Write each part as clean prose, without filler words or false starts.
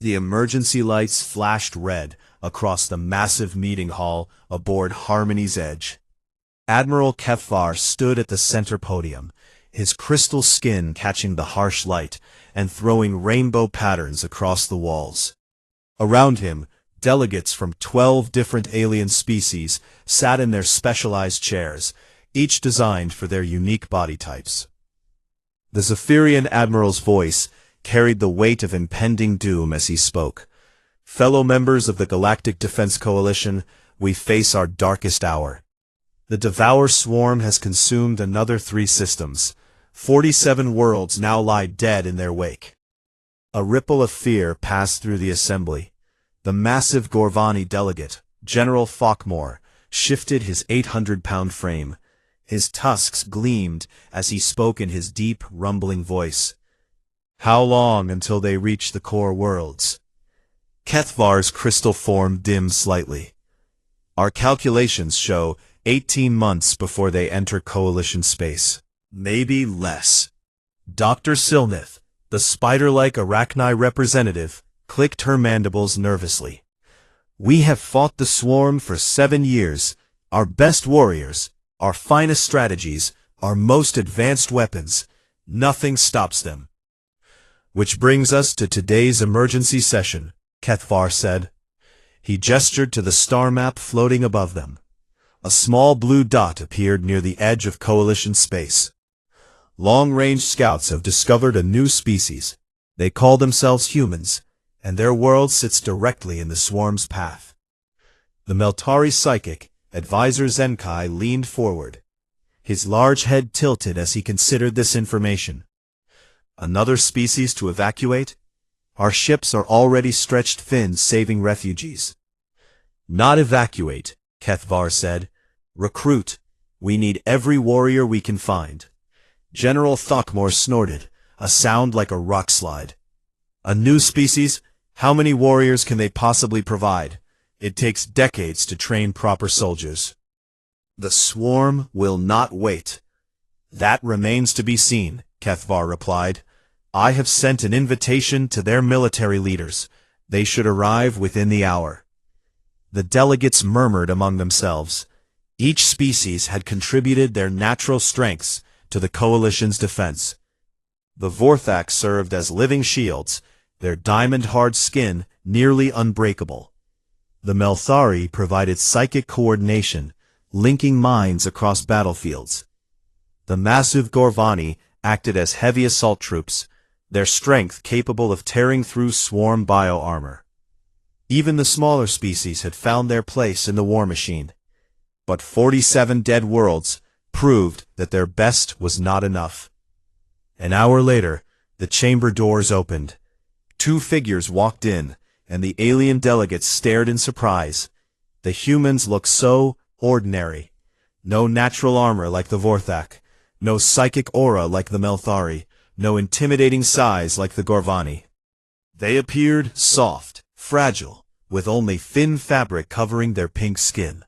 The emergency lights flashed red across the massive meeting hall aboard Harmony's Edge. Admiral Kefvar stood at the center podium, his crystal skin catching the harsh light and throwing rainbow patterns across the walls. Around him, delegates from 12 different alien species sat in their specialized chairs, each designed for their unique body types. The Zephyrian Admiral's voice carried the weight of impending doom as he spoke. Fellow members of the Galactic Defense Coalition, we face our darkest hour. The Devour Swarm has consumed another 3 systems. 47 worlds now lie dead in their wake. A ripple of fear passed through the assembly. The massive Gorvani delegate, General Falkmore, shifted his 800-pound frame. His tusks gleamed as he spoke in his deep, rumbling voice. How long until they reach the core worlds? Kethvar's crystal form dimmed slightly. Our calculations show 18 months before they enter Coalition space. Maybe less. Dr. Silnith, the spider-like arachni representative, clicked her mandibles nervously. We have fought the swarm for 7 years. Our best warriors, our finest strategies, our most advanced weapons. Nothing stops them. Which brings us to today's emergency session, Kethvar said. He gestured to the star map floating above them. A small blue dot appeared near the edge of Coalition space. Long-range scouts have discovered a new species. They call themselves humans, and their world sits directly in the swarm's path. The Meltari psychic, Advisor Zenkai, leaned forward. His large head tilted as he considered this information. Another species to evacuate? Our ships are already stretched thin saving refugees. Not evacuate, Kethvar said. Recruit. We need every warrior we can find. General Thokmore snorted, a sound like a rock slide. A new species? How many warriors can they possibly provide? It takes decades to train proper soldiers. The swarm will not wait. That remains to be seen, Kethvar replied. I have sent an invitation to their military leaders. They should arrive within the hour. The delegates murmured among themselves. Each species had contributed their natural strengths to the Coalition's defense. The Vorthak served as living shields, their diamond-hard skin nearly unbreakable. The Melthari provided psychic coordination, linking minds across battlefields. The massive Gorvani acted as heavy assault troops, their strength capable of tearing through swarm bio-armor. Even the smaller species had found their place in the war machine. But 47 dead worlds proved that their best was not enough. An hour later, the chamber doors opened. 2 figures walked in, and the alien delegates stared in surprise. The humans looked so ordinary. No natural armor like the Vorthak, no psychic aura like the Melthari, no intimidating size like the Gorvani. They appeared soft, fragile, with only thin fabric covering their pink skin.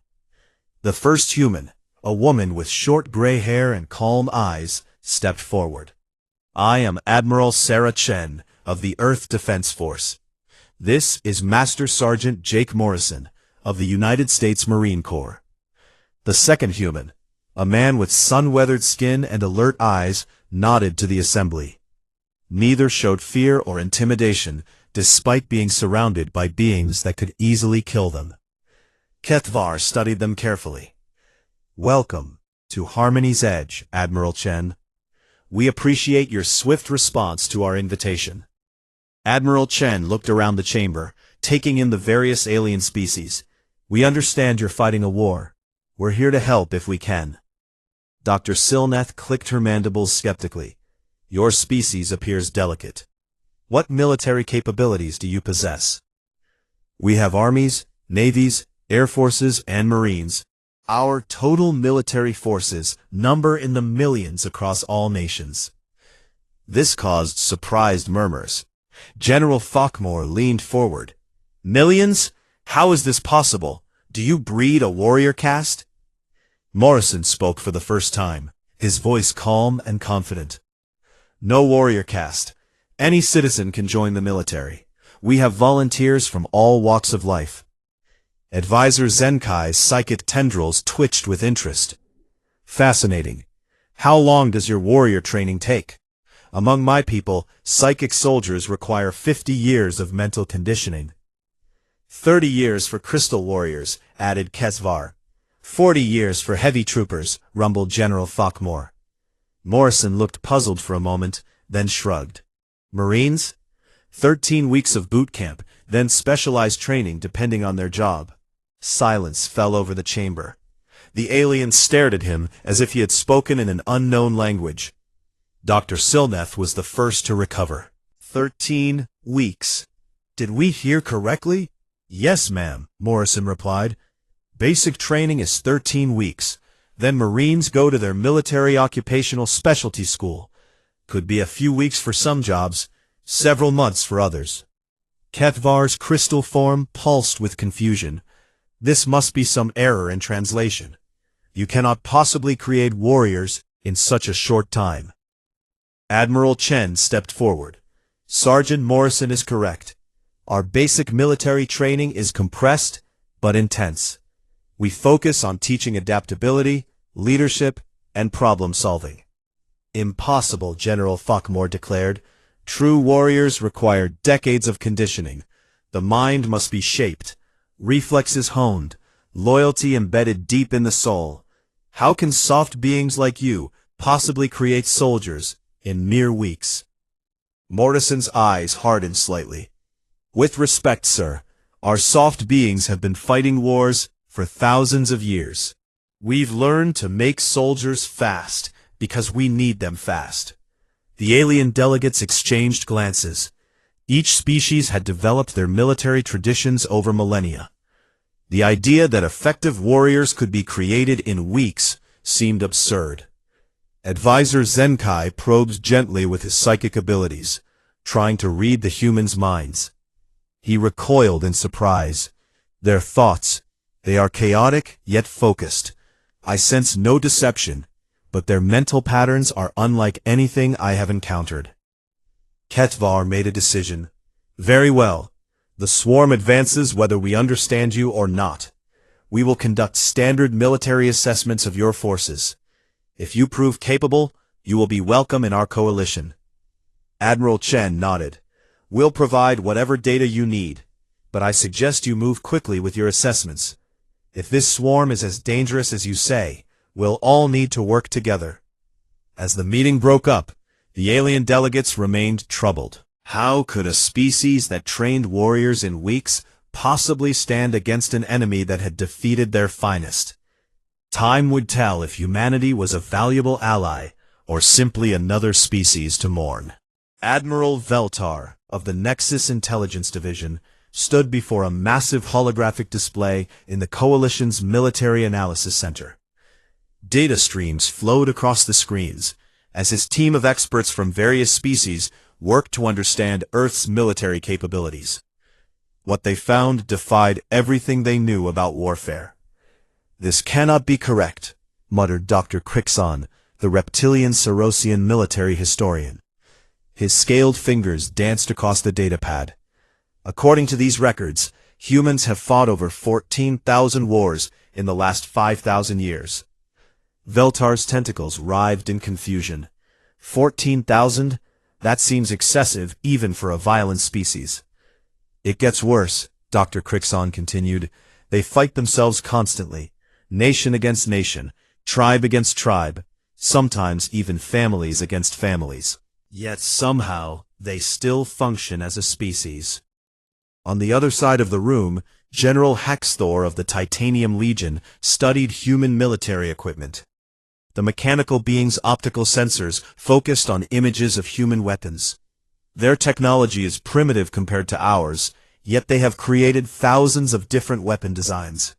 The first human, a woman with short gray hair and calm eyes, stepped forward. I am Admiral Sarah Chen of the Earth Defense Force. This is Master Sergeant Jake Morrison of the United States Marine Corps. The second human, a man with sun-weathered skin and alert eyes, nodded to the assembly. Neither showed fear or intimidation, despite being surrounded by beings that could easily kill them. Kethvar studied them carefully. Welcome to Harmony's Edge, Admiral Chen. We appreciate your swift response to our invitation. Admiral Chen looked around the chamber, taking in the various alien species. We understand you're fighting a war. We're here to help if we can. Dr. Silneth clicked her mandibles skeptically. Your species appears delicate. What military capabilities do you possess? We have armies, navies, air forces, and marines. Our total military forces number in the millions across all nations. This caused surprised murmurs. General Falkmore leaned forward. Millions? How is this possible? Do you breed a warrior caste? Morrison spoke for the first time, his voice calm and confident. No warrior caste. Any citizen can join the military. We have volunteers from all walks of life. Advisor Zenkai's psychic tendrils twitched with interest. Fascinating. How long does your warrior training take? Among my people, psychic soldiers require 50 years of mental conditioning. 30 years for crystal warriors, added Kesvar. 40 years for heavy troopers, rumbled General Falkmore. Morrison looked puzzled for a moment, then shrugged. Marines? 13 weeks of boot camp, then specialized training depending on their job. Silence fell over the chamber. The alien stared at him as if he had spoken in an unknown language. Dr. Silneth was the first to recover. 13 weeks. Did we hear correctly? Yes, ma'am, Morrison replied. Basic training is 13 weeks. Then Marines go to their military occupational specialty school. Could be a few weeks for some jobs, several months for others. Ketvar's crystal form pulsed with confusion. This must be some error in translation. You cannot possibly create warriors in such a short time. Admiral Chen stepped forward. Sergeant Morrison is correct. Our basic military training is compressed, but intense. We focus on teaching adaptability, leadership, and problem-solving. Impossible, General Falkmore declared. True warriors require decades of conditioning. The mind must be shaped, reflexes honed, loyalty embedded deep in the soul. How can soft beings like you possibly create soldiers in mere weeks? Morrison's eyes hardened slightly. With respect, sir, our soft beings have been fighting wars for thousands of years. We've learned to make soldiers fast because we need them fast. The alien delegates exchanged glances. Each species had developed their military traditions over millennia. The idea that effective warriors could be created in weeks seemed absurd. Advisor Zenkai probed gently with his psychic abilities, trying to read the humans' minds. He recoiled in surprise. Their thoughts, they are chaotic yet focused. I sense no deception, but their mental patterns are unlike anything I have encountered. Ketvar made a decision. Very well. The swarm advances whether we understand you or not. We will conduct standard military assessments of your forces. If you prove capable, you will be welcome in our coalition. Admiral Chen nodded. We'll provide whatever data you need, but I suggest you move quickly with your assessments. If this swarm is as dangerous as you say, we'll all need to work together. As the meeting broke up, the alien delegates remained troubled. How could a species that trained warriors in weeks possibly stand against an enemy that had defeated their finest? Time would tell if humanity was a valuable ally or simply another species to mourn. Admiral Veltar of the Nexus Intelligence Division stood before a massive holographic display in the Coalition's Military Analysis Center. Data streams flowed across the screens as his team of experts from various species worked to understand Earth's military capabilities. What they found defied everything they knew about warfare. This cannot be correct, muttered Dr. Crixon, the reptilian Cerosian military historian. His scaled fingers danced across the datapad. According to these records, humans have fought over 14,000 wars in the last 5,000 years. Veltar's tentacles writhed in confusion. 14,000? That seems excessive even for a violent species. It gets worse, Dr. Crixon continued. They fight themselves constantly, nation against nation, tribe against tribe, sometimes even families against families. Yet somehow they still function as a species. On the other side of the room, General Haxthor of the Titanium Legion studied human military equipment. The mechanical being's optical sensors focused on images of human weapons. Their technology is primitive compared to ours, yet they have created thousands of different weapon designs.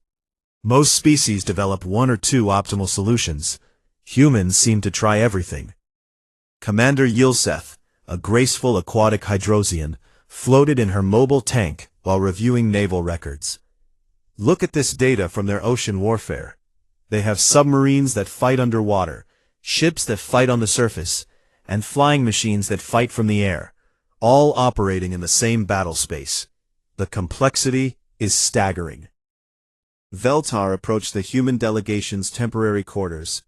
Most species develop one or two optimal solutions. Humans seem to try everything. Commander Yilseth, a graceful aquatic Hydrosian, floated in her mobile tank while reviewing naval records. Look at this data from their ocean warfare. They have submarines that fight underwater, ships that fight on the surface, and flying machines that fight from the air, all operating in the same battle space. The complexity is staggering. Veltar approached the human delegation's temporary quarters.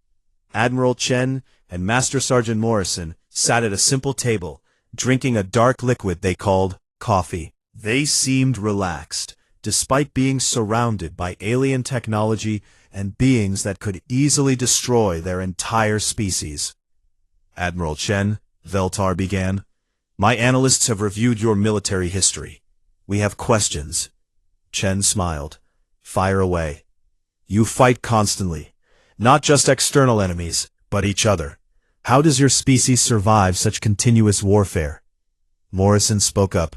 Admiral Chen and Master Sergeant Morrison sat at a simple table, drinking a dark liquid they called coffee. They seemed relaxed, despite being surrounded by alien technology and beings that could easily destroy their entire species. Admiral Chen, Veltar began, my analysts have reviewed your military history. We have questions. Chen smiled. Fire away. You fight constantly. Not just external enemies, but each other. How does your species survive such continuous warfare? Morrison spoke up.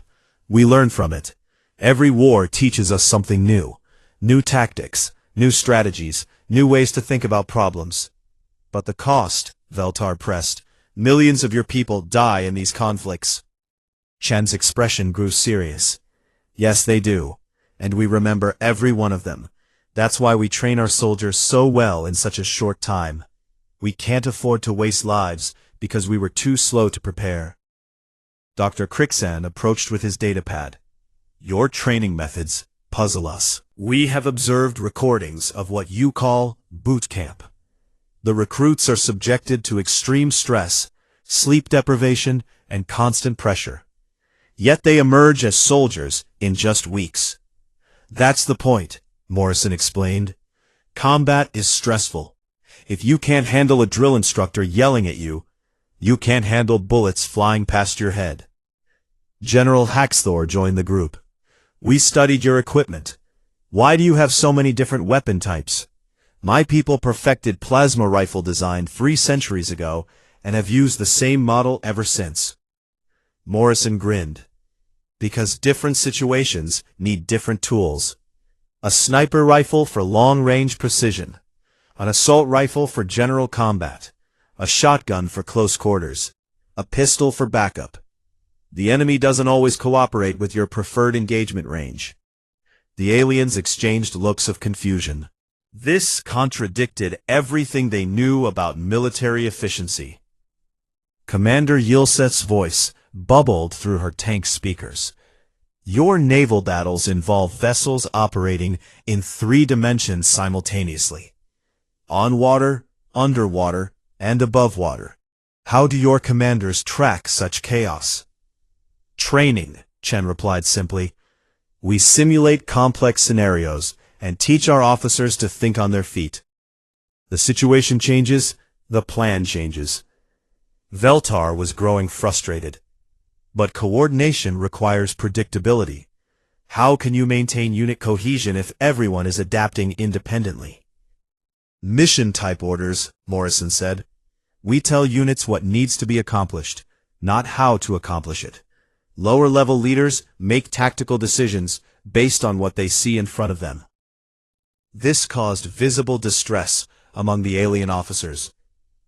We learn from it. Every war teaches us something new. New tactics, new strategies, new ways to think about problems. But the cost, Veltar pressed. Millions of your people die in these conflicts. Chen's expression grew serious. Yes, they do. And we remember every one of them. That's why we train our soldiers so well in such a short time. We can't afford to waste lives because we were too slow to prepare. Dr. Crixan approached with his datapad. Your training methods puzzle us. We have observed recordings of what you call boot camp. The recruits are subjected to extreme stress, sleep deprivation, and constant pressure. Yet they emerge as soldiers in just weeks. That's the point, Morrison explained. Combat is stressful. If you can't handle a drill instructor yelling at you, you can't handle bullets flying past your head. General Haxthor joined the group. We studied your equipment. Why do you have so many different weapon types? My people perfected plasma rifle design 3 centuries ago and have used the same model ever since. Morrison grinned. Because different situations need different tools. A sniper rifle for long-range precision. An assault rifle for general combat. A shotgun for close quarters. A pistol for backup. The enemy doesn't always cooperate with your preferred engagement range. The aliens exchanged looks of confusion. This contradicted everything they knew about military efficiency. Commander Yilset's voice bubbled through her tank speakers. Your naval battles involve vessels operating in 3 dimensions simultaneously. On water, underwater, and above water. How do your commanders track such chaos? Training, Chen replied simply. We simulate complex scenarios and teach our officers to think on their feet. The situation changes, the plan changes. Veltar was growing frustrated. But coordination requires predictability. How can you maintain unit cohesion if everyone is adapting independently? Mission-type orders, Morrison said. We tell units what needs to be accomplished, not how to accomplish it. Lower-level leaders make tactical decisions based on what they see in front of them. This caused visible distress among the alien officers.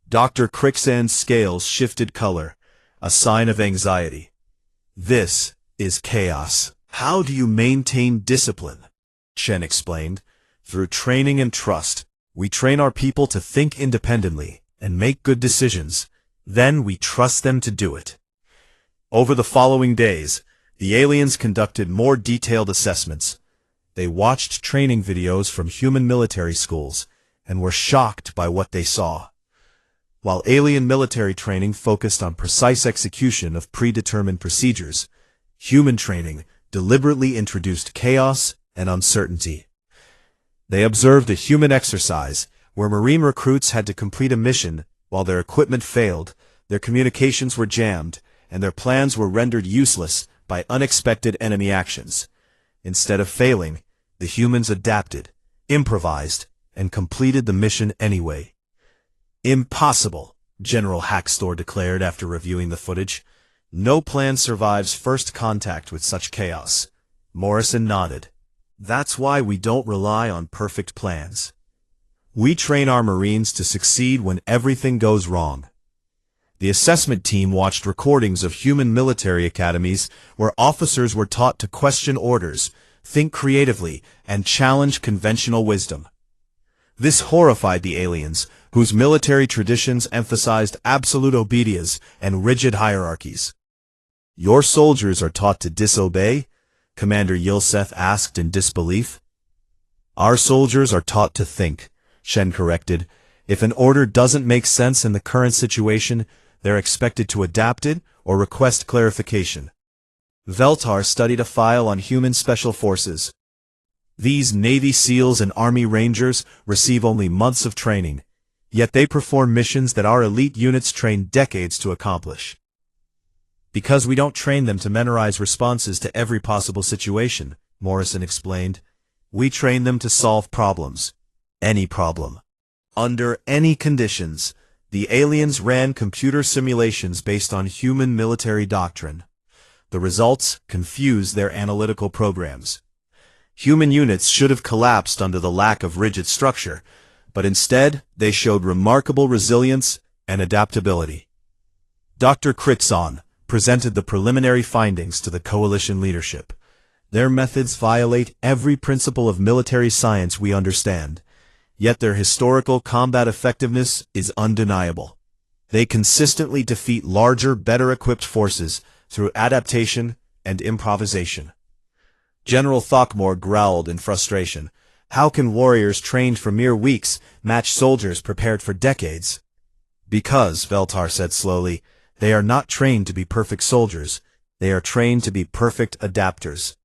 Dr. Crixan's scales shifted color, a sign of anxiety. This is chaos. How do you maintain discipline? Chen explained. Through training and trust, we train our people to think independently and make good decisions. Then we trust them to do it. Over the following days, the aliens conducted more detailed assessments. They watched training videos from human military schools and were shocked by what they saw. While alien military training focused on precise execution of predetermined procedures, human training deliberately introduced chaos and uncertainty. They observed a human exercise where Marine recruits had to complete a mission while their equipment failed, their communications were jammed, and their plans were rendered useless by unexpected enemy actions. Instead of failing, the humans adapted, improvised, and completed the mission anyway. Impossible, General Haxthor declared after reviewing the footage. No plan survives first contact with such chaos. Morrison nodded. That's why we don't rely on perfect plans. We train our Marines to succeed when everything goes wrong. The assessment team watched recordings of human military academies where officers were taught to question orders, think creatively, and challenge conventional wisdom. This horrified the aliens, whose military traditions emphasized absolute obedience and rigid hierarchies. Your soldiers are taught to disobey? Commander Yilseth asked in disbelief. Our soldiers are taught to think, Shen corrected. If an order doesn't make sense in the current situation, they're expected to adapt it or request clarification. Veltar studied a file on human special forces. These Navy SEALs and Army Rangers receive only months of training, yet they perform missions that our elite units train decades to accomplish. Because we don't train them to memorize responses to every possible situation, Morrison explained. We train them to solve problems. Any problem. Under any conditions. The aliens ran computer simulations based on human military doctrine. The results confused their analytical programs. Human units should have collapsed under the lack of rigid structure, but instead they showed remarkable resilience and adaptability. Dr. Kritson presented the preliminary findings to the coalition leadership. Their methods violate every principle of military science we understand, yet their historical combat effectiveness is undeniable. They consistently defeat larger, better-equipped forces through adaptation and improvisation. General Thokmor growled in frustration. How can warriors trained for mere weeks match soldiers prepared for decades? Because, Veltar said slowly, they are not trained to be perfect soldiers. They are trained to be perfect adapters.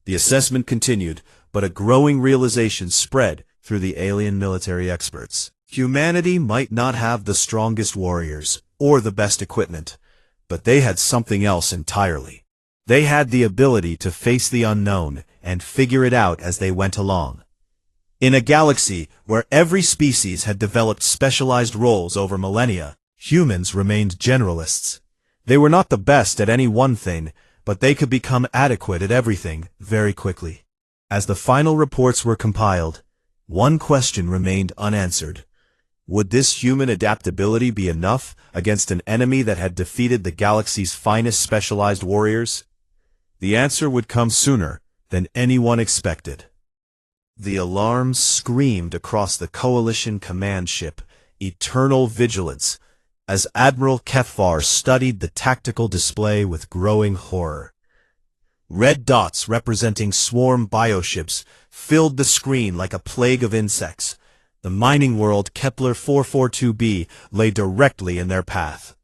The assessment continued, but a growing realization spread through the alien military experts. Humanity might not have the strongest warriors or the best equipment, but they had something else entirely. They had the ability to face the unknown and figure it out as they went along. In a galaxy where every species had developed specialized roles over millennia, humans remained generalists. They were not the best at any one thing, but they could become adequate at everything very quickly. As the final reports were compiled, one question remained unanswered. Would this human adaptability be enough against an enemy that had defeated the galaxy's finest specialized warriors? The answer would come sooner than anyone expected. The alarms screamed across the coalition command ship, eternal vigilance, as Admiral Kefar studied the tactical display with growing horror. Red dots representing swarm bioships filled the screen like a plague of insects. The mining world Kepler 442b lay directly in their path.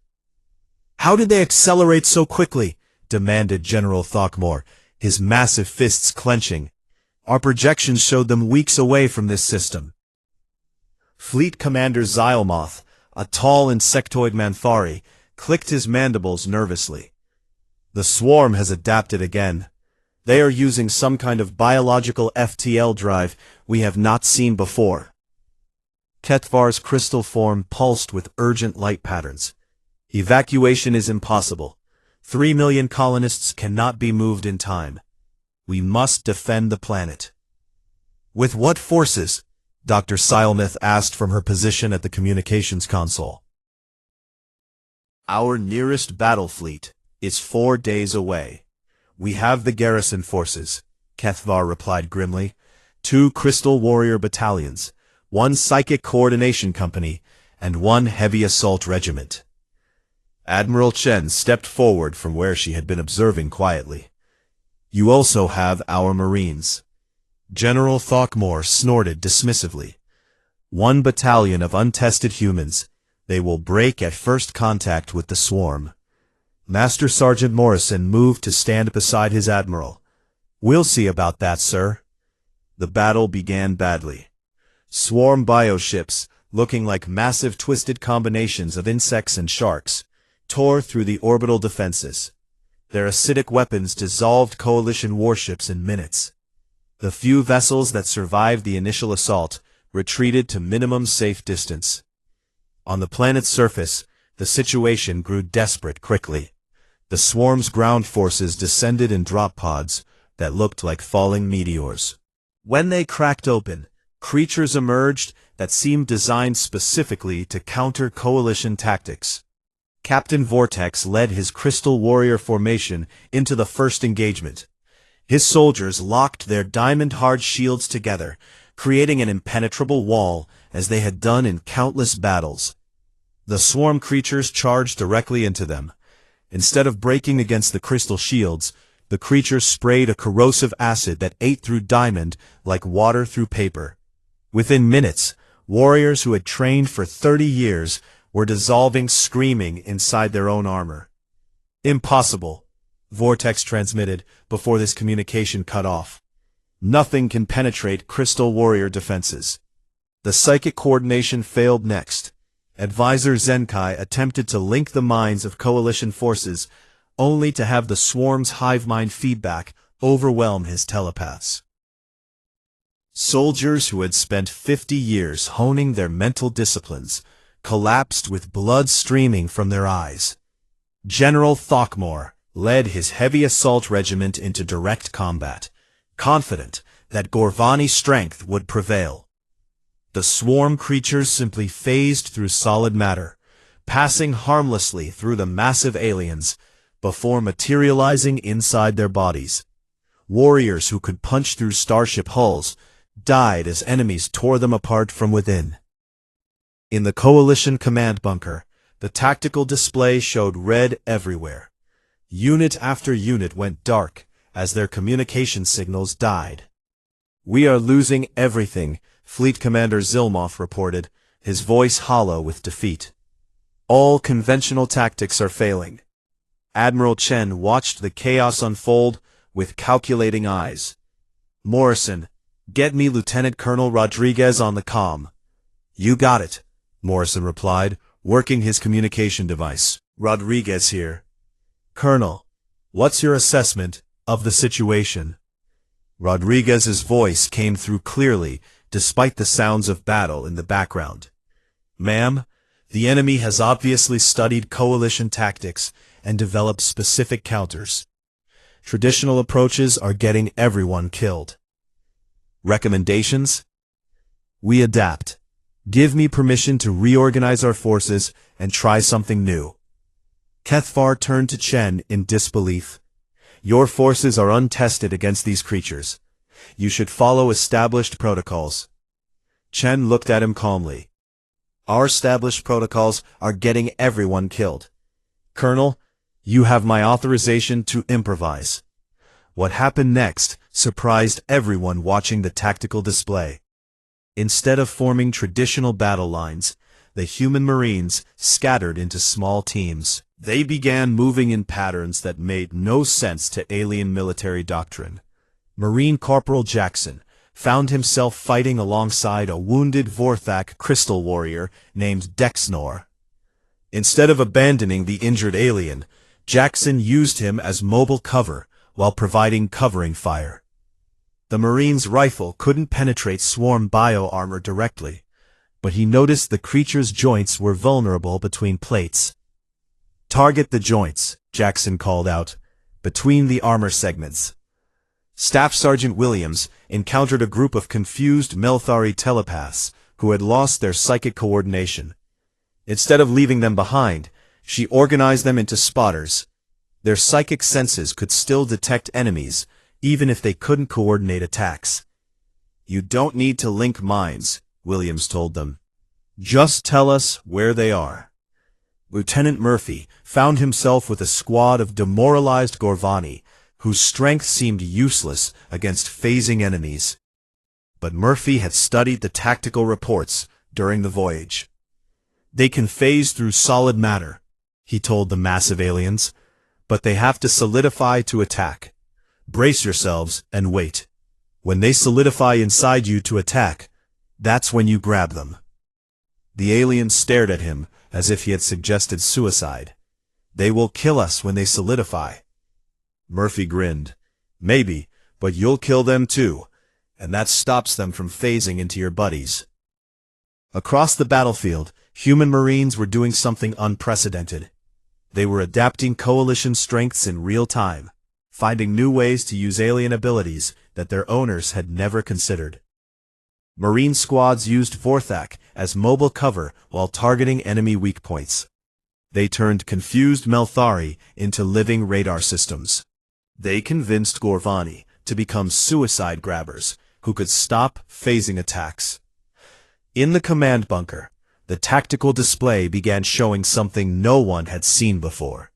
How did they accelerate so quickly? Demanded General Thokmor, his massive fists clenching. Our projections showed them weeks away from this system. Fleet Commander Xylmoth, a tall insectoid Manthari, clicked his mandibles nervously. The swarm has adapted again. They are using some kind of biological FTL drive we have not seen before. Ketvar's crystal form pulsed with urgent light patterns. Evacuation is impossible. 3 million colonists cannot be moved in time. We must defend the planet. With what forces? Dr. Silmith asked from her position at the communications console. Our nearest battle fleet is 4 days away. We have the garrison forces, Kethvar replied grimly. 2 Crystal Warrior battalions, 1 Psychic Coordination Company, and 1 Heavy Assault Regiment. Admiral Chen stepped forward from where she had been observing quietly. You also have our Marines. General Thokmor snorted dismissively. 1 battalion of untested humans. They will break at first contact with the swarm. Master Sergeant Morrison moved to stand beside his admiral. We'll see about that, sir. The battle began badly. Swarm bioships, looking like massive twisted combinations of insects and sharks, tore through the orbital defenses. Their acidic weapons dissolved coalition warships in minutes. The few vessels that survived the initial assault retreated to minimum safe distance. On the planet's surface, the situation grew desperate quickly. The swarm's ground forces descended in drop pods that looked like falling meteors. When they cracked open, creatures emerged that seemed designed specifically to counter coalition tactics. Captain Vortex led his Crystal Warrior formation into the first engagement. His soldiers locked their diamond-hard shields together, creating an impenetrable wall as they had done in countless battles. The swarm creatures charged directly into them. Instead of breaking against the crystal shields, the creatures sprayed a corrosive acid that ate through diamond like water through paper. Within minutes, warriors who had trained for 30 years were dissolving screaming inside their own armor. Impossible, Vortex transmitted before this communication cut off. Nothing can penetrate Crystal Warrior defenses. The psychic coordination failed next. Advisor Zenkai attempted to link the minds of coalition forces, only to have the swarm's hive mind feedback overwhelm his telepaths. Soldiers who had spent 50 years honing their mental disciplines collapsed with blood streaming from their eyes. General Thokmore led his heavy assault regiment into direct combat, confident that Gorvani's strength would prevail. The swarm creatures simply phased through solid matter, passing harmlessly through the massive aliens, before materializing inside their bodies. Warriors who could punch through starship hulls died as enemies tore them apart from within. In the Coalition command bunker, the tactical display showed red everywhere. Unit after unit went dark as their communication signals died. "We are losing everything," Fleet Commander Zilmoth reported, his voice hollow with defeat. "All conventional tactics are failing." Admiral Chen watched the chaos unfold with calculating eyes. "Morrison, get me Lieutenant Colonel Rodriguez on the comm." "You got it," Morrison replied, working his communication device. "Rodriguez here." "Colonel, what's your assessment of the situation?" Rodriguez's voice came through clearly, despite the sounds of battle in the background. "Ma'am, the enemy has obviously studied coalition tactics and developed specific counters. Traditional approaches are getting everyone killed." "Recommendations?" "We adapt. Give me permission to reorganize our forces and try something new." Kethvar turned to Chen in disbelief. "Your forces are untested against these creatures. You should follow established protocols." Chen looked at him calmly. "Our established protocols are getting everyone killed. Colonel, you have my authorization to improvise." What happened next surprised everyone watching the tactical display. Instead of forming traditional battle lines, the human Marines scattered into small teams. They began moving in patterns that made no sense to alien military doctrine. Marine Corporal Jackson found himself fighting alongside a wounded Vorthak crystal warrior named Dexnor. Instead of abandoning the injured alien, Jackson used him as mobile cover while providing covering fire. The Marine's rifle couldn't penetrate swarm bio-armor directly, but he noticed the creature's joints were vulnerable between plates. "Target the joints," Jackson called out, "between the armor segments." Staff Sergeant Williams encountered a group of confused Melthari telepaths who had lost their psychic coordination. Instead of leaving them behind, she organized them into spotters. Their psychic senses could still detect enemies, even if they couldn't coordinate attacks. "You don't need to link minds," Williams told them. "Just tell us where they are." Lieutenant Murphy found himself with a squad of demoralized Gorvani, whose strength seemed useless against phasing enemies. But Murphy had studied the tactical reports during the voyage. "They can phase through solid matter," he told the massive aliens, "but they have to solidify to attack. Brace yourselves and wait. When they solidify inside you to attack, that's when you grab them." The aliens stared at him as if he had suggested suicide. "They will kill us when they solidify." Murphy grinned. "Maybe, but you'll kill them too, and that stops them from phasing into your buddies." Across the battlefield, human Marines were doing something unprecedented. They were adapting coalition strengths in real time, finding new ways to use alien abilities that their owners had never considered. Marine squads used Vorthak as mobile cover while targeting enemy weak points. They turned confused Melthari into living radar systems. They convinced Gorvani to become suicide grabbers who could stop phasing attacks. In the command bunker, the tactical display began showing something no one had seen before.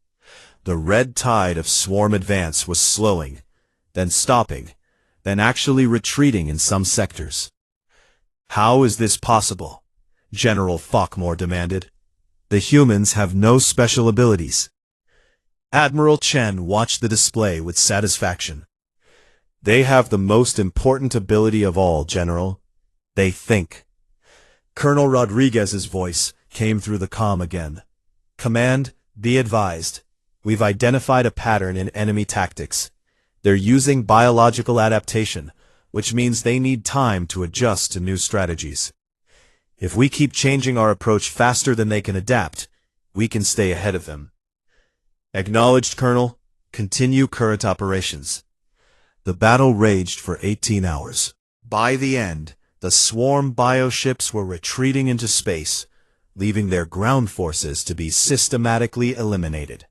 The red tide of swarm advance was slowing, then stopping, then actually retreating in some sectors. How is this possible? General Throckmore demanded. The humans have no special abilities. Admiral Chen watched the display with satisfaction. They have the most important ability of all, General. They think. Colonel Rodriguez's voice came through the comm again. Command, be advised. We've identified a pattern in enemy tactics. They're using biological adaptation, which means they need time to adjust to new strategies. If we keep changing our approach faster than they can adapt, we can stay ahead of them. Acknowledged, Colonel. Continue current operations. The battle raged for 18 hours. By the end, the swarm bioships were retreating into space, leaving their ground forces to be systematically eliminated.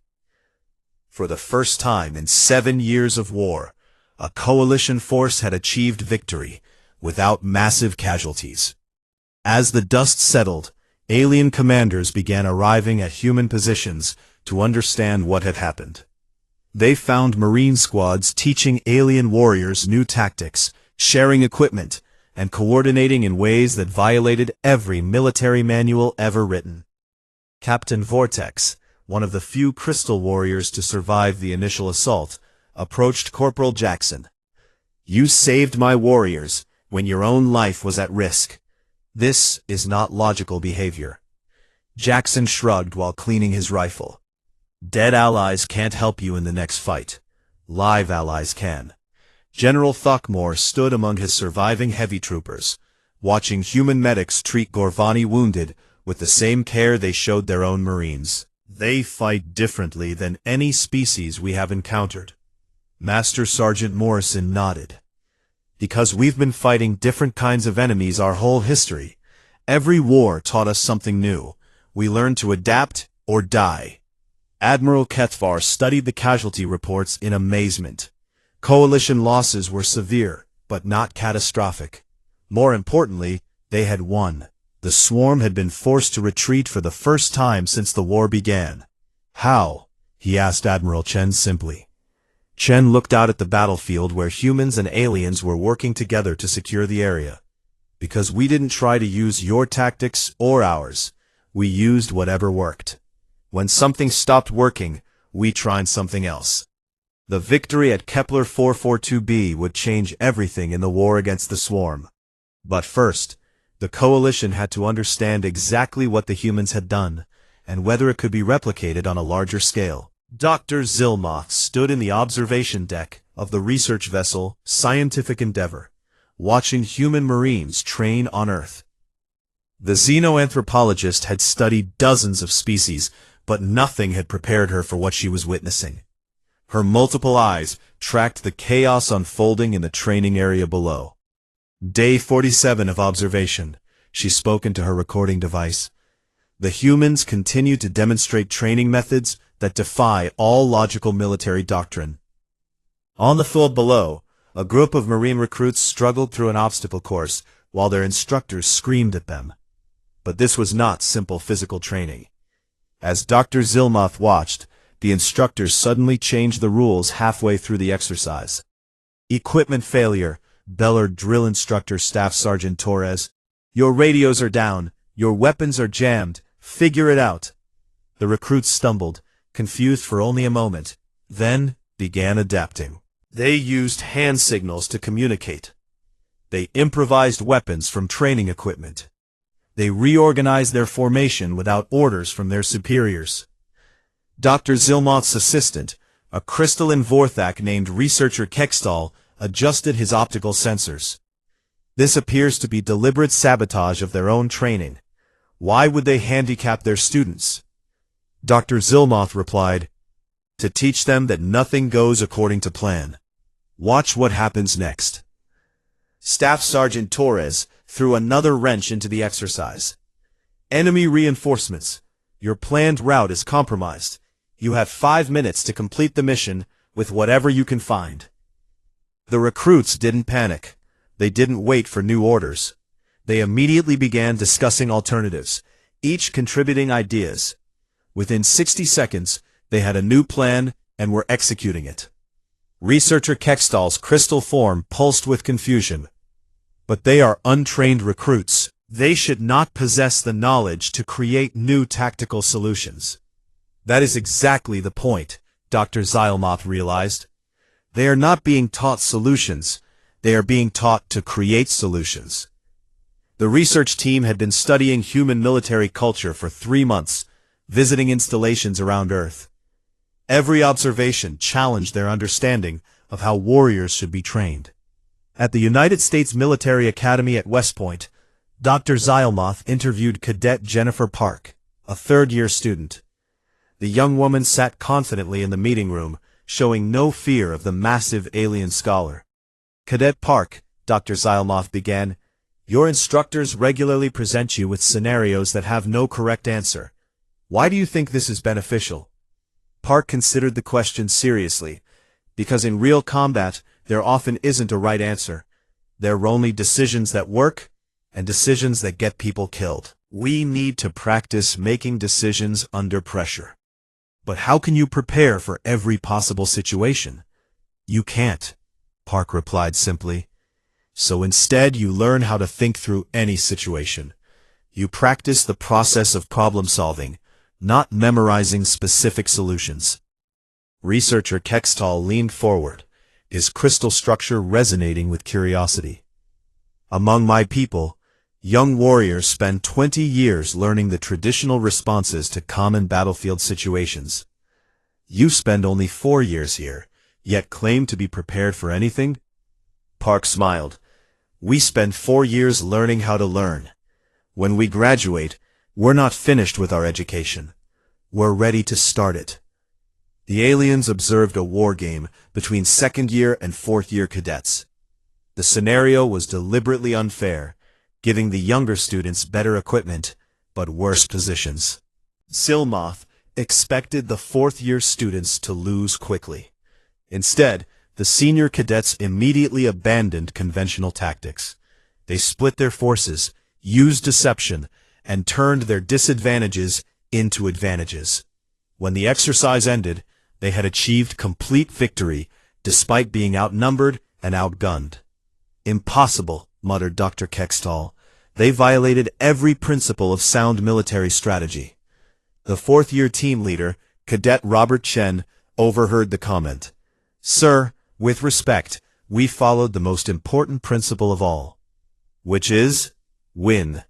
For the first time in 7 years of war, a coalition force had achieved victory without massive casualties. As the dust settled, alien commanders began arriving at human positions to understand what had happened. They found Marine squads teaching alien warriors new tactics, sharing equipment, and coordinating in ways that violated every military manual ever written. Captain Vortex, one of the few crystal warriors to survive the initial assault, approached Corporal Jackson. You saved my warriors when your own life was at risk. This is not logical behavior. Jackson shrugged while cleaning his rifle. Dead allies can't help you in the next fight. Live allies can. General Throckmore stood among his surviving heavy troopers, watching human medics treat Gorvani wounded with the same care they showed their own Marines. They fight differently than any species we have encountered. Master Sergeant Morrison nodded. Because we've been fighting different kinds of enemies our whole history, every war taught us something new. We learned to adapt or die. Admiral Kethvar studied the casualty reports in amazement. Coalition losses were severe, but not catastrophic. More importantly, they had won. The swarm had been forced to retreat for the first time since the war began. How? He asked Admiral Chen simply. Chen looked out at the battlefield where humans and aliens were working together to secure the area. Because we didn't try to use your tactics or ours. We used whatever worked. When something stopped working, we tried something else. The victory at Kepler 442b would change everything in the war against the swarm. But first, the coalition had to understand exactly what the humans had done, and whether it could be replicated on a larger scale. Dr. Zilmoth stood in the observation deck of the research vessel Scientific Endeavor, watching human Marines train on Earth. The xenoanthropologist had studied dozens of species, but nothing had prepared her for what she was witnessing. Her multiple eyes tracked the chaos unfolding in the training area below. Day 47 of observation, she spoke into her recording device. The humans continued to demonstrate training methods that defy all logical military doctrine. On the field below, a group of Marine recruits struggled through an obstacle course while their instructors screamed at them. But this was not simple physical training. As Dr. Zilmoth watched, the instructors suddenly changed the rules halfway through the exercise. Equipment failure, bellowed drill instructor Staff Sergeant Torres. Your radios are down. Your weapons are jammed. Figure it out. The recruits stumbled, confused for only a moment, then began adapting. They used hand signals to communicate. They improvised weapons from training equipment. They reorganized their formation without orders from their superiors. Dr. Zilmoth's assistant, a crystalline Vorthak named Researcher Kekstal, adjusted his optical sensors. This appears to be deliberate sabotage of their own training. Why would they handicap their students? Dr. Zilmoth replied, to teach them that nothing goes according to plan. Watch what happens next. Staff Sergeant Torres threw another wrench into the exercise. Enemy reinforcements. Your planned route is compromised. You have 5 minutes to complete the mission with whatever you can find. The recruits didn't panic. They didn't wait for new orders. They immediately began discussing alternatives, each contributing ideas. Within 60 seconds, They had a new plan and were executing it. Researcher Kextal's crystal form pulsed with confusion. But they are untrained recruits. They should not possess the knowledge to create new tactical solutions. That is exactly the point, Dr. Xylomoth realized. They are not being taught solutions. They are being taught to create solutions. The research team had been studying human military culture for 3 months, visiting installations around Earth. Every observation challenged their understanding of how warriors should be trained. At the United States Military Academy at West Point, Dr. Xylomoth interviewed Cadet Jennifer Park, a third-year student. The young woman sat confidently in the meeting room, showing no fear of the massive alien scholar. Cadet Park, Dr. Xylomoth began, your instructors regularly present you with scenarios that have no correct answer. Why do you think this is beneficial? Park considered the question seriously, because in real combat, there often isn't a right answer. There are only decisions that work, and decisions that get people killed. We need to practice making decisions under pressure. But how can you prepare for every possible situation? You can't, Park replied simply. So instead you learn how to think through any situation. You practice the process of problem solving, not memorizing specific solutions. Researcher Kextal leaned forward, his crystal structure resonating with curiosity. Among my people, young warriors spend 20 years learning the traditional responses to common battlefield situations. You spend only 4 years here, yet claim to be prepared for anything? Park smiled. We spend 4 years learning how to learn. When we graduate, we're not finished with our education. We're ready to start it. The aliens observed a war game between second-year and fourth-year cadets. The scenario was deliberately unfair, giving the younger students better equipment, but worse positions. Xylomoth expected the fourth-year students to lose quickly. Instead, the senior cadets immediately abandoned conventional tactics. They split their forces, used deception, and turned their disadvantages into advantages. When the exercise ended, they had achieved complete victory, despite being outnumbered and outgunned. Impossible, muttered Dr. Kextal. They violated every principle of sound military strategy. The fourth-year team leader, Cadet Robert Chen, overheard the comment. Sir, with respect, we followed the most important principle of all, which is, win.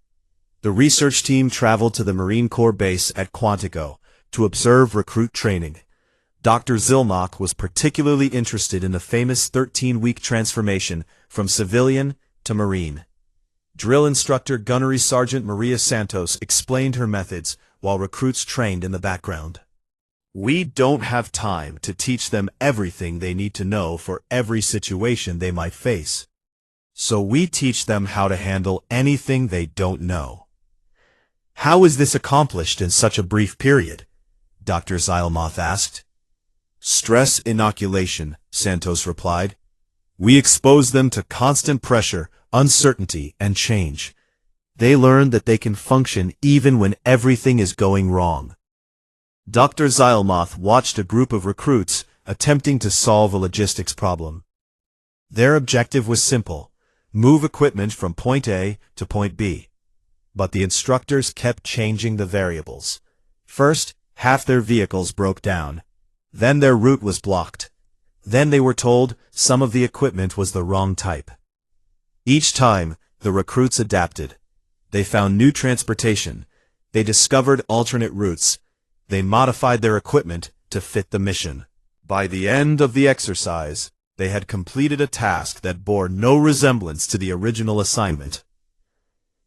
The research team traveled to the Marine Corps base at Quantico to observe recruit training. Dr. Xylomoth was particularly interested in the famous 13-week transformation from civilian to Marine. Drill instructor Gunnery Sergeant Maria Santos explained her methods while recruits trained in the background. We don't have time to teach them everything they need to know for every situation they might face. So we teach them how to handle anything they don't know. How is this accomplished in such a brief period? Dr. Xylomoth asked. Stress inoculation, Santos replied. We expose them to constant pressure, uncertainty, and change. They learn that they can function even when everything is going wrong. Dr. Xylomoth watched a group of recruits attempting to solve a logistics problem. Their objective was simple: move equipment from point A to point B. But the instructors kept changing the variables. First, half their vehicles broke down. Then their route was blocked. Then they were told some of the equipment was the wrong type. Each time, the recruits adapted. They found new transportation. They discovered alternate routes. They modified their equipment to fit the mission. By the end of the exercise, they had completed a task that bore no resemblance to the original assignment.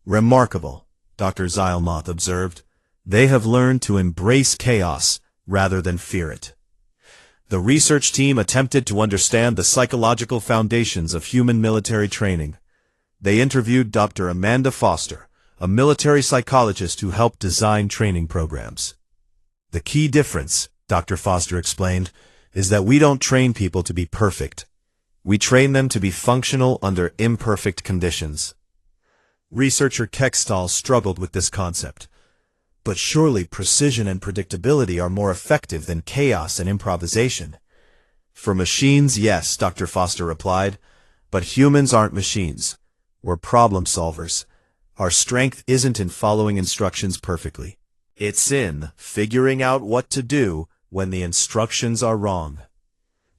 Remarkable, Dr. Xylomoth observed. They have learned to embrace chaos rather than fear it. The research team attempted to understand the psychological foundations of human military training. They interviewed Dr. Amanda Foster, a military psychologist who helped design training programs. The key difference, Dr. Foster explained, is that we don't train people to be perfect. We train them to be functional under imperfect conditions. Researcher Kextal struggled with this concept. But surely precision and predictability are more effective than chaos and improvisation. For machines, yes, Dr. Foster replied, but humans aren't machines. We're problem solvers. Our strength isn't in following instructions perfectly. It's in figuring out what to do when the instructions are wrong.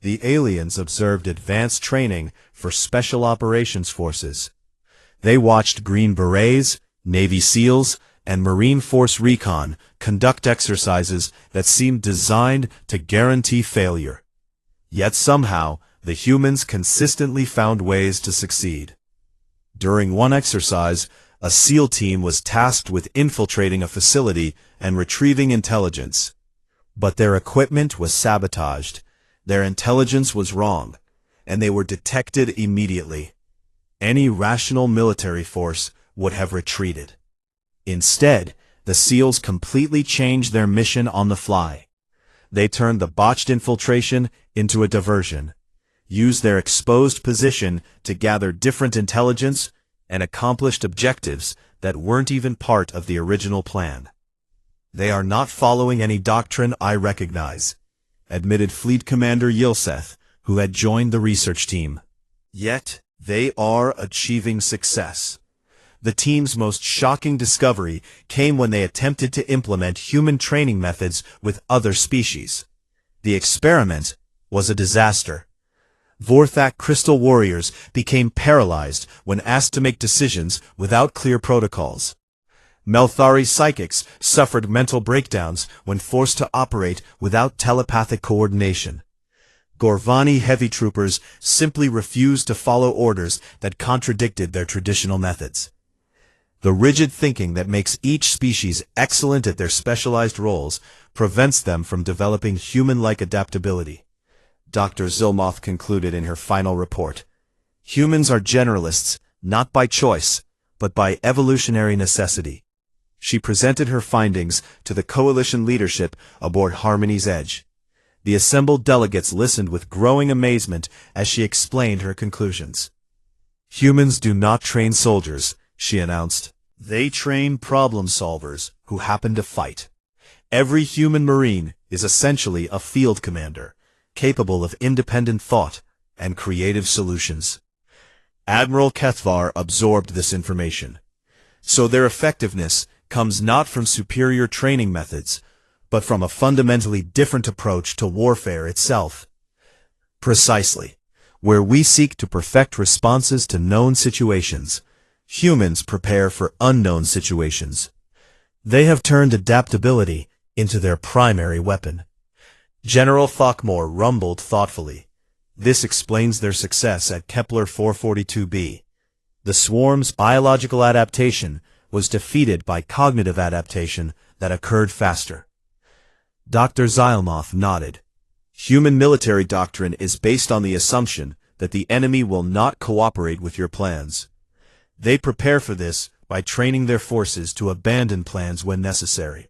The aliens observed advanced training for Special Operations Forces. They watched Green Berets, Navy SEALs, and Marine Force Recon conduct exercises that seemed designed to guarantee failure. Yet somehow, the humans consistently found ways to succeed. During one exercise, a SEAL team was tasked with infiltrating a facility and retrieving intelligence. But their equipment was sabotaged, their intelligence was wrong, and they were detected immediately. Any rational military force would have retreated. Instead, the SEALs completely changed their mission on the fly. They turned the botched infiltration into a diversion, used their exposed position to gather different intelligence, and accomplished objectives that weren't even part of the original plan. They are not following any doctrine I recognize, admitted Fleet Commander Yilseth, who had joined the research team. Yet, they are achieving success. The team's most shocking discovery came when they attempted to implement human training methods with other species. The experiment was a disaster. Vorthak Crystal Warriors became paralyzed when asked to make decisions without clear protocols. Melthari Psychics suffered mental breakdowns when forced to operate without telepathic coordination. Gorvani Heavy Troopers simply refused to follow orders that contradicted their traditional methods. The rigid thinking that makes each species excellent at their specialized roles prevents them from developing human-like adaptability. Dr. Zilmoth concluded in her final report. Humans are generalists, not by choice, but by evolutionary necessity. She presented her findings to the coalition leadership aboard Harmony's Edge. The assembled delegates listened with growing amazement as she explained her conclusions. Humans do not train soldiers, she announced. They train problem solvers who happen to fight. Every human Marine is essentially a field commander, capable of independent thought and creative solutions. Admiral Kethvar absorbed this information. So their effectiveness comes not from superior training methods, but from a fundamentally different approach to warfare itself. Precisely. Where we seek to perfect responses to known situations, humans prepare for unknown situations. They have turned adaptability into their primary weapon. General Thokmore rumbled thoughtfully. This explains their success at Kepler 442b. The swarm's biological adaptation was defeated by cognitive adaptation that occurred faster. Dr. Zilmoth nodded. Human military doctrine is based on the assumption that the enemy will not cooperate with your plans. They prepare for this by training their forces to abandon plans when necessary.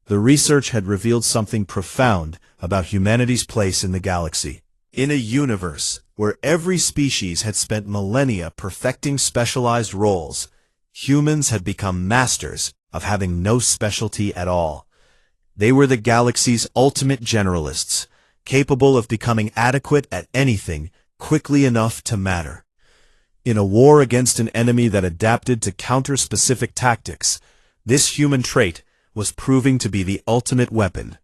The research had revealed something profound about humanity's place in the galaxy. In a universe where every species had spent millennia perfecting specialized roles, humans had become masters of having no specialty at all. They were the galaxy's ultimate generalists, capable of becoming adequate at anything quickly enough to matter. In a war against an enemy that adapted to counter-specific tactics, this human trait was proving to be the ultimate weapon.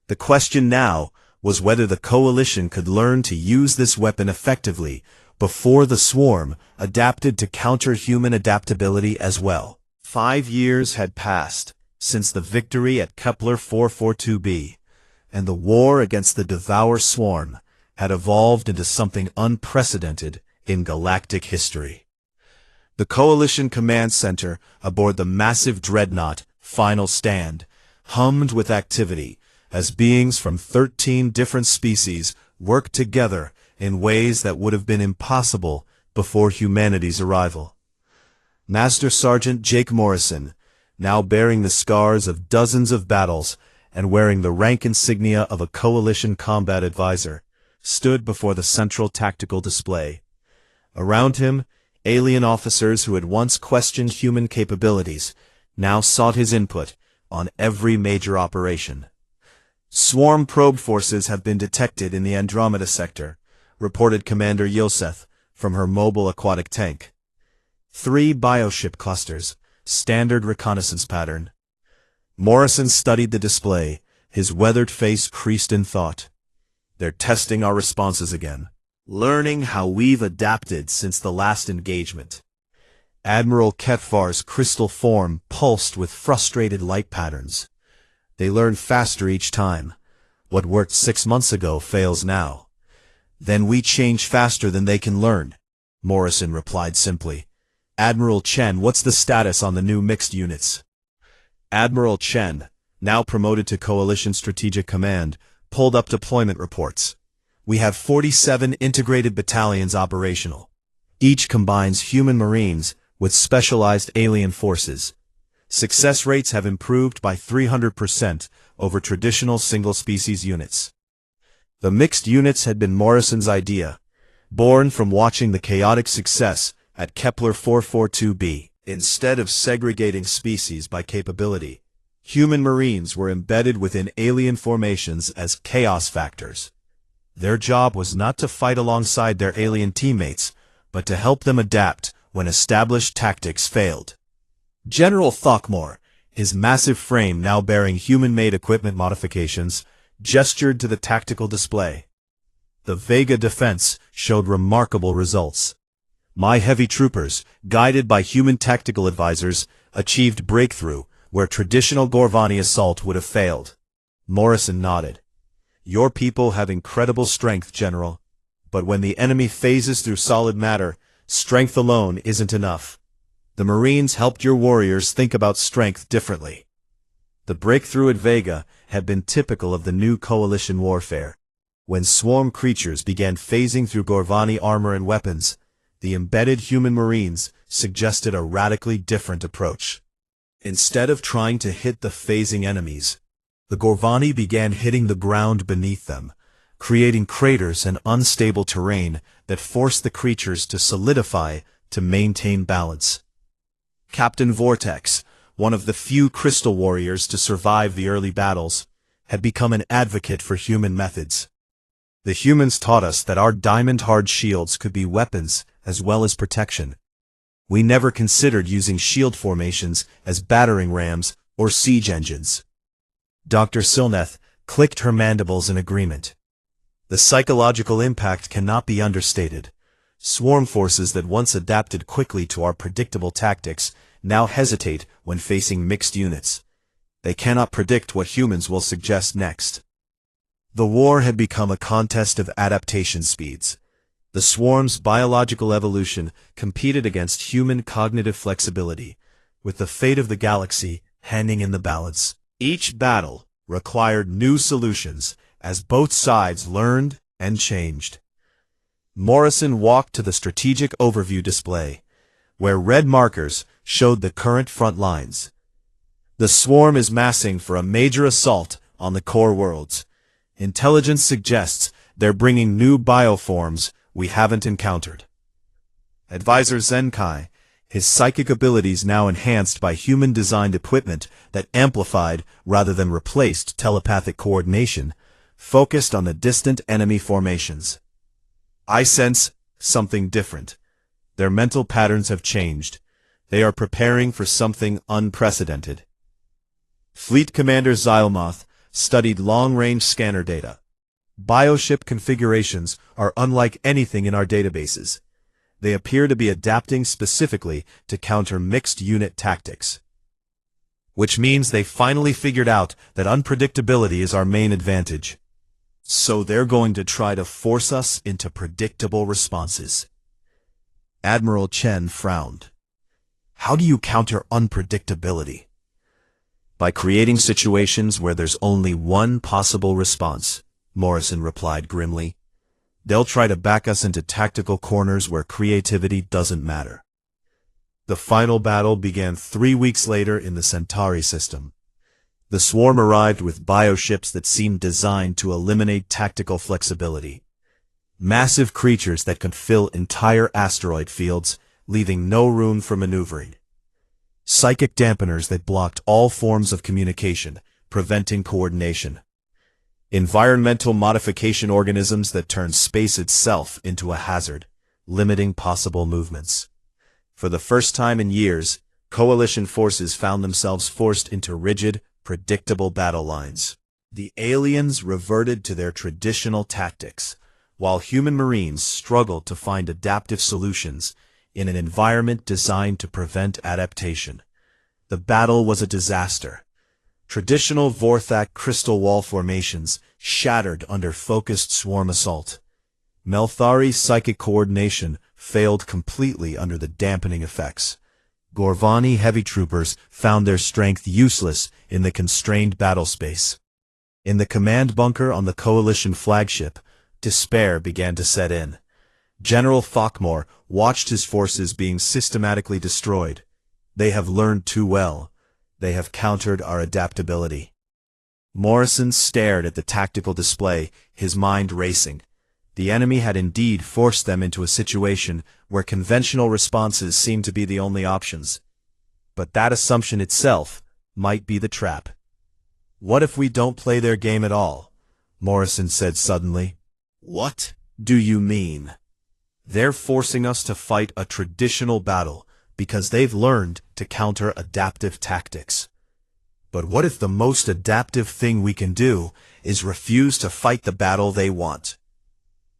The question now was whether the coalition could learn to use this weapon effectively before the swarm adapted to counter-human adaptability as well. 5 years had passed since the victory at Kepler 442b, and the war against the Devour Swarm had evolved into something unprecedented in galactic history. The Coalition Command Center aboard the massive dreadnought Final Stand hummed with activity as beings from 13 different species worked together in ways that would have been impossible before humanity's arrival. Master Sergeant Jake Morrison, now bearing the scars of dozens of battles and wearing the rank insignia of a Coalition combat advisor, stood before the central tactical display. Around him, alien officers who had once questioned human capabilities now sought his input, on every major operation. Swarm probe forces have been detected in the Andromeda sector, reported Commander Yosef from her mobile aquatic tank. 3 bioship clusters, standard reconnaissance pattern. Morrison studied the display, his weathered face creased in thought. They're testing our responses again, learning how we've adapted since the last engagement. Admiral Ketfar's crystal form pulsed with frustrated light patterns. They learn faster each time. What worked 6 months ago fails now. Then we change faster than they can learn, Morrison replied simply. Admiral Chen, what's the status on the new mixed units? Admiral Chen, now promoted to Coalition Strategic Command, pulled up deployment reports. We have 47 integrated battalions operational. Each combines human marines with specialized alien forces. Success rates have improved by 300% over traditional single-species units. The mixed units had been Morrison's idea, born from watching the chaotic success at Kepler 442b. Instead of segregating species by capability, human marines were embedded within alien formations as chaos factors. Their job was not to fight alongside their alien teammates, but to help them adapt when established tactics failed. General Throckmore, his massive frame now bearing human-made equipment modifications, gestured to the tactical display. The Vega defense showed remarkable results. My heavy troopers, guided by human tactical advisors, achieved breakthrough where traditional Gorvani assault would have failed. Morrison nodded. Your people have incredible strength, General. But when the enemy phases through solid matter, strength alone isn't enough. The Marines helped your warriors think about strength differently. The breakthrough at Vega had been typical of the new coalition warfare. When swarm creatures began phasing through Gorvani armor and weapons, the embedded human Marines suggested a radically different approach. Instead of trying to hit the phasing enemies, the Gorvani began hitting the ground beneath them, creating craters and unstable terrain that forced the creatures to solidify to maintain balance. Captain Vortex, one of the few crystal warriors to survive the early battles, had become an advocate for human methods. The humans taught us that our diamond-hard shields could be weapons as well as protection. We never considered using shield formations as battering rams or siege engines. Dr. Silneth clicked her mandibles in agreement. The psychological impact cannot be understated. Swarm forces that once adapted quickly to our predictable tactics now hesitate when facing mixed units. They cannot predict what humans will suggest next. The war had become a contest of adaptation speeds. The swarm's biological evolution competed against human cognitive flexibility, with the fate of the galaxy hanging in the balance. Each battle required new solutions as both sides learned and changed. Morrison walked to the strategic overview display, where red markers showed the current front lines. The swarm is massing for a major assault on the core worlds. Intelligence suggests they're bringing new bioforms we haven't encountered. Advisor Zenkai, his psychic abilities now enhanced by human-designed equipment that amplified rather than replaced telepathic coordination, focused on the distant enemy formations. I sense something different. Their mental patterns have changed. They are preparing for something unprecedented. Fleet Commander Xylomoth studied long-range scanner data. Bioship configurations are unlike anything in our databases. They appear to be adapting specifically to counter mixed unit tactics. Which means they finally figured out that unpredictability is our main advantage. So they're going to try to force us into predictable responses. Admiral Chen frowned. How do you counter unpredictability? By creating situations where there's only one possible response, Morrison replied grimly. They'll try to back us into tactical corners where creativity doesn't matter. The final battle began 3 weeks later in the Centauri system. The swarm arrived with bioships that seemed designed to eliminate tactical flexibility. Massive creatures that could fill entire asteroid fields, leaving no room for maneuvering. psychic dampeners that blocked all forms of communication, preventing coordination. Environmental modification organisms that turned space itself into a hazard, limiting possible movements. For the first time in years, coalition forces found themselves forced into rigid, predictable battle lines. The aliens reverted to their traditional tactics, while human marines struggled to find adaptive solutions in an environment designed to prevent adaptation. The battle was a disaster. Traditional Vorthak crystal wall formations shattered under focused swarm assault. Melthari's psychic coordination failed completely under the dampening effects. Gorvani heavy troopers found their strength useless in the constrained battle space. In the command bunker on the coalition flagship, despair began to set in. General Falkmore watched his forces being systematically destroyed. They have learned too well. They have countered our adaptability. Morrison stared at the tactical display, his mind racing. The enemy had indeed forced them into a situation where conventional responses seemed to be the only options. But that assumption itself might be the trap. "What if we don't play their game at all?" Morrison said suddenly. "What do you mean?" "They're forcing us to fight a traditional battle because they've learned to counter adaptive tactics. But what if the most adaptive thing we can do is refuse to fight the battle they want?"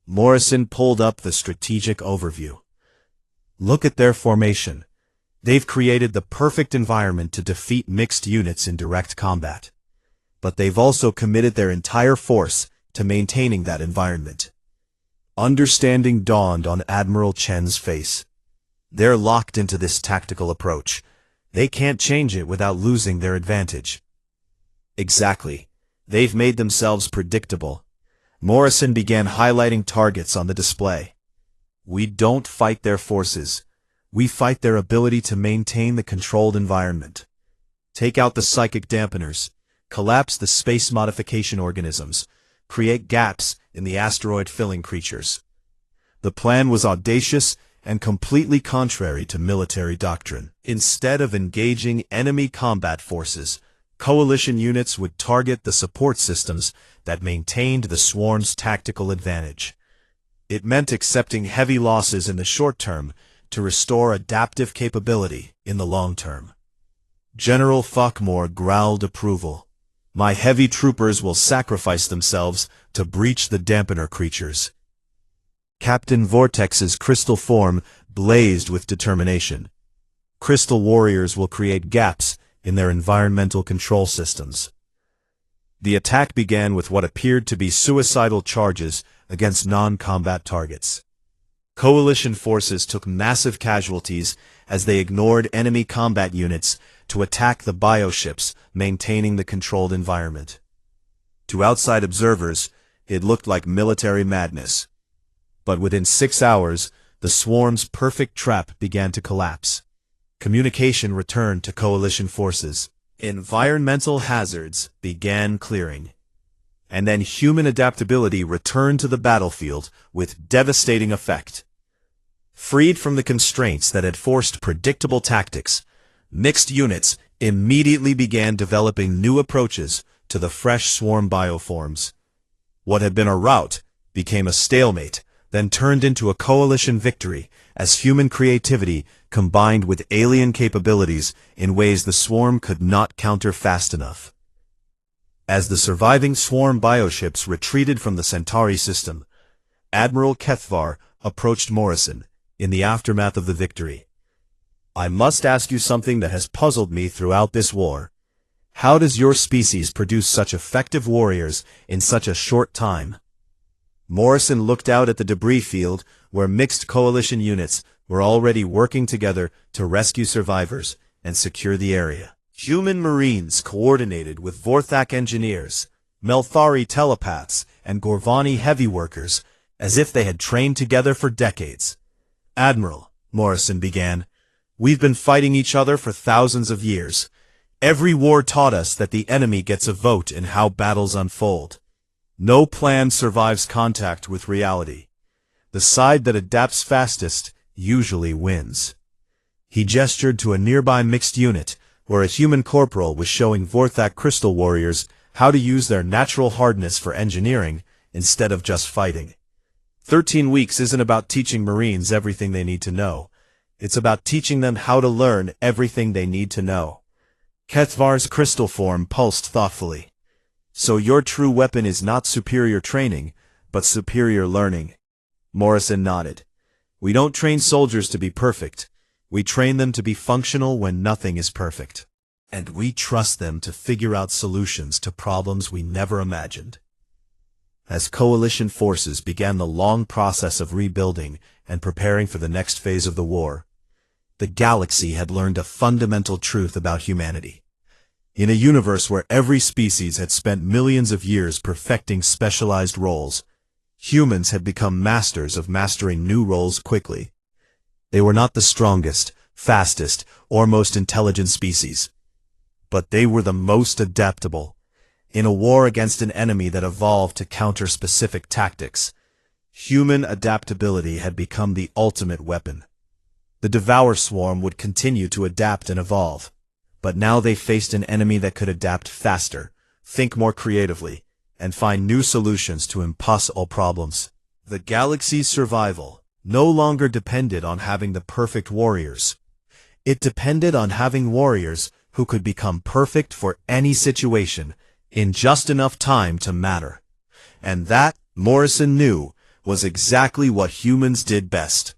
Morrison pulled up the strategic overview. "Look at their formation. They've created the perfect environment to defeat mixed units in direct combat. But they've also committed their entire force to maintaining that environment." Understanding dawned on Admiral Chen's face. They're locked into this tactical approach. They can't change it without losing their advantage. Exactly. They've made themselves predictable. Morrison began highlighting targets on the display. "We don't fight their forces. We fight their ability to maintain the controlled environment. Take out the psychic dampeners, collapse the space modification organisms, create gaps in the asteroid-filling creatures." The plan was audacious and completely contrary to military doctrine. Instead of engaging enemy combat forces, coalition units would target the support systems that maintained the swarm's tactical advantage. It meant accepting heavy losses in the short term to restore adaptive capability in the long term. General Falkmore growled approval. "My heavy troopers will sacrifice themselves to breach the dampener creatures." Captain Vortex's crystal form blazed with determination. Crystal warriors will create gaps in their environmental control systems. The attack began with what appeared to be suicidal charges against non-combat targets. Coalition forces took massive casualties as they ignored enemy combat units to attack the bioships maintaining the controlled environment. To outside observers, it looked like military madness. But within 6 hours, the swarm's perfect trap began to collapse. Communication returned to coalition forces. Environmental hazards began clearing. And then human adaptability returned to the battlefield with devastating effect. Freed from the constraints that had forced predictable tactics, mixed units immediately began developing new approaches to the fresh swarm bioforms. What had been a rout became a stalemate, then turned into a coalition victory as human creativity combined with alien capabilities in ways the swarm could not counter fast enough. As the surviving swarm bioships retreated from the Centauri system, Admiral Kethvar approached Morrison in the aftermath of the victory. "I must ask you something that has puzzled me throughout this war. How does your species produce such effective warriors in such a short time?" Morrison looked out at the debris field where mixed coalition units were already working together to rescue survivors and secure the area. Human Marines coordinated with Vorthak engineers, Melthari telepaths, and Gorvani heavy workers as if they had trained together for decades. "Admiral," Morrison began, "we've been fighting each other for thousands of years. Every war taught us that the enemy gets a vote in how battles unfold. No plan survives contact with reality. The side that adapts fastest usually wins. He gestured to a nearby mixed unit, where a human corporal was showing Vorthak crystal warriors how to use their natural hardness for engineering instead of just fighting. 13 weeks isn't about teaching Marines everything they need to know. It's about teaching them how to learn everything they need to know. Kethvar's crystal form pulsed thoughtfully. So your true weapon is not superior training, but superior learning. Morrison nodded. We don't train soldiers to be perfect. We train them to be functional when nothing is perfect. And we trust them to figure out solutions to problems we never imagined. As coalition forces began the long process of rebuilding and preparing for the next phase of the war, the galaxy had learned a fundamental truth about humanity. In a universe where every species had spent millions of years perfecting specialized roles, humans had become masters of mastering new roles quickly. They were not the strongest, fastest, or most intelligent species, but they were the most adaptable. In a war against an enemy that evolved to counter specific tactics, human adaptability had become the ultimate weapon. The Devour Swarm would continue to adapt and evolve, but now they faced an enemy that could adapt faster, think more creatively, and find new solutions to impossible problems. The galaxy's survival no longer depended on having the perfect warriors. It depended on having warriors who could become perfect for any situation in just enough time to matter. And that, Morrison knew, was exactly what humans did best.